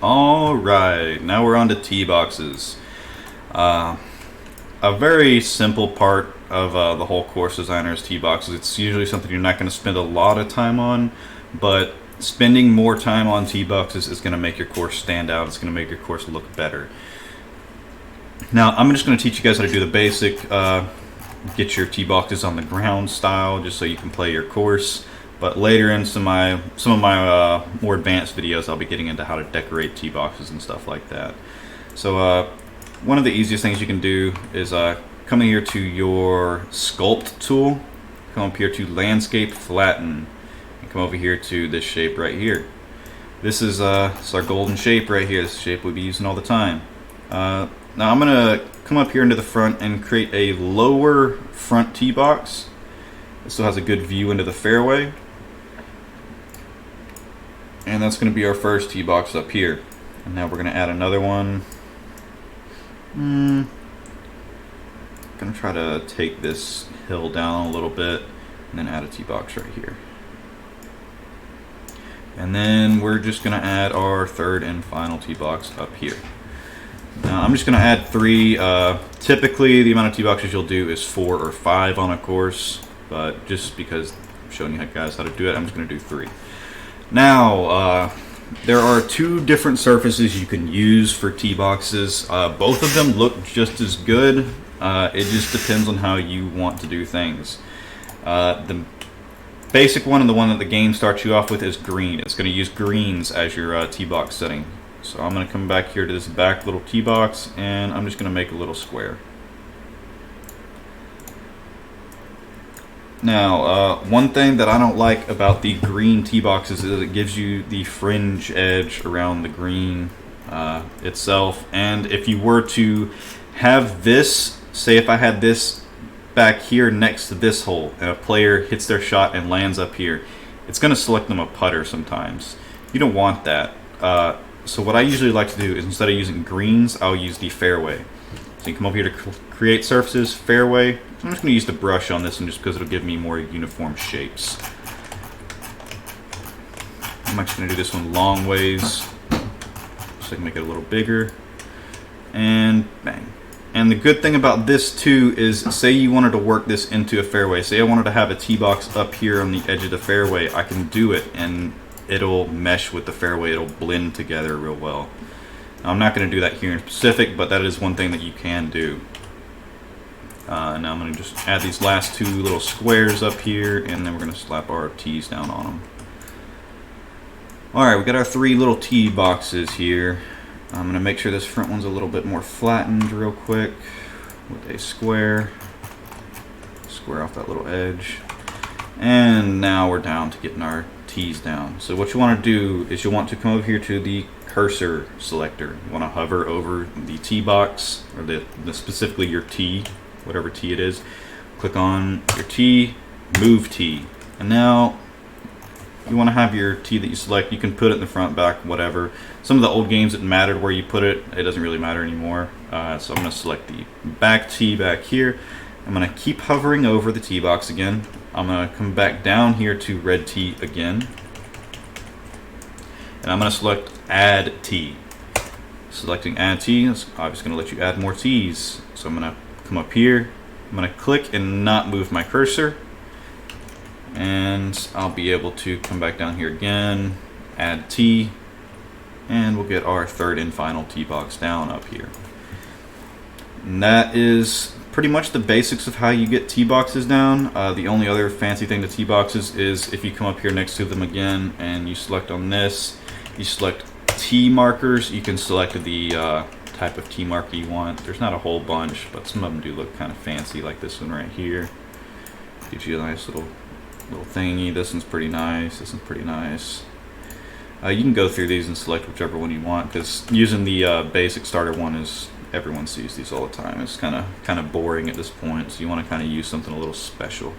Alright, now we're on to tee boxes. A very simple part of the whole course designer is tee boxes. It's usually something you're not going to spend a lot of time on, but spending more time on tee boxes is going to make your course stand out. It's going to make your course look better. Now, I'm just going to teach you guys how to do the basic, get your tee boxes on the ground style, just so you can play your course. But later in some of my more advanced videos, I'll be getting into how to decorate tee boxes and stuff like that. So one of the easiest things you can do is come here to your sculpt tool, come up here to landscape flatten, and come over here to this shape right here. This is it's our golden shape right here. This shape we'll be using all the time. Now I'm gonna come up here into the front and create a lower front tee box. It still has a good view into the fairway. And that's going to be our first tee box up here. And now we're going to add another one. I'm going to try to take this hill down a little bit and then add a tee box right here. And then we're just going to add our third and final tee box up here. Now I'm just going to add 3. Typically the amount of tee boxes you'll do is 4 or 5 on a course, but just because I'm showing you guys how to do it, I'm just going to do 3. Now, there are 2 different surfaces you can use for tee boxes. Both of them look just as good. It just depends on how you want to do things. The basic one and the one that the game starts you off with is green. It's going to use greens as your tee box setting. So I'm going to come back here to this back little tee box, and I'm just going to make a little square. Now, one thing that I don't like about the green tee boxes is it gives you the fringe edge around the green itself. And if you were to have this, say if I had this back here next to this hole, and a player hits their shot and lands up here, it's going to select them a putter sometimes. You don't want that. So what I usually like to do is, instead of using greens, I'll use the fairway. So you come over here to create surfaces, fairway. I'm just going to use the brush on this one just because it'll give me more uniform shapes. I'm actually going to do this one long ways, so I can make it a little bigger. And bang. And the good thing about this too is, say you wanted to work this into a fairway. Say I wanted to have a tee box up here on the edge of the fairway. I can do it and it'll mesh with the fairway. It'll blend together real well. Now, I'm not going to do that here in specific, but that is one thing that you can do. Now I'm going to just add these last 2 little squares up here, and then we're going to slap our tees down on them. Alright, we got our 3 little tee boxes here. I'm going to make sure this front one's a little bit more flattened real quick with a square. Square off that little edge. And now we're down to getting our tees down. So what you want to do is you want to come over here to the cursor selector. You want to hover over the tee box, or the specifically your tee, whatever tee it is. Click on your tee, move tee, and now you want to have your tee that you select. You can put it in the front, back, whatever. Some of the old games it mattered where you put it. It doesn't really matter anymore. So I'm going to select the back tee back here. I'm going to keep hovering over the tee box again. I'm going to come back down here to red tee again, and I'm going to select add tee. Selecting add tee is obviously going to let you add more tees. So I'm going to come up here, I'm going to click and not move my cursor, and I'll be able to come back down here again, add tee, and we'll get our third and final tee box down up here. And that is pretty much the basics of how you get tee boxes down. The only other fancy thing to tee boxes is if you come up here next to them again and you select on this, you select tee markers. You can select the type of tee marker you want. There's not a whole bunch, but some of them do look kind of fancy, like this one right here. Gives you a nice little thingy. This one's pretty nice. This one's pretty nice. You can go through these and select whichever one you want, because using the basic starter one is, everyone sees these all the time. It's kind of boring at this point, so you want to kind of use something a little special.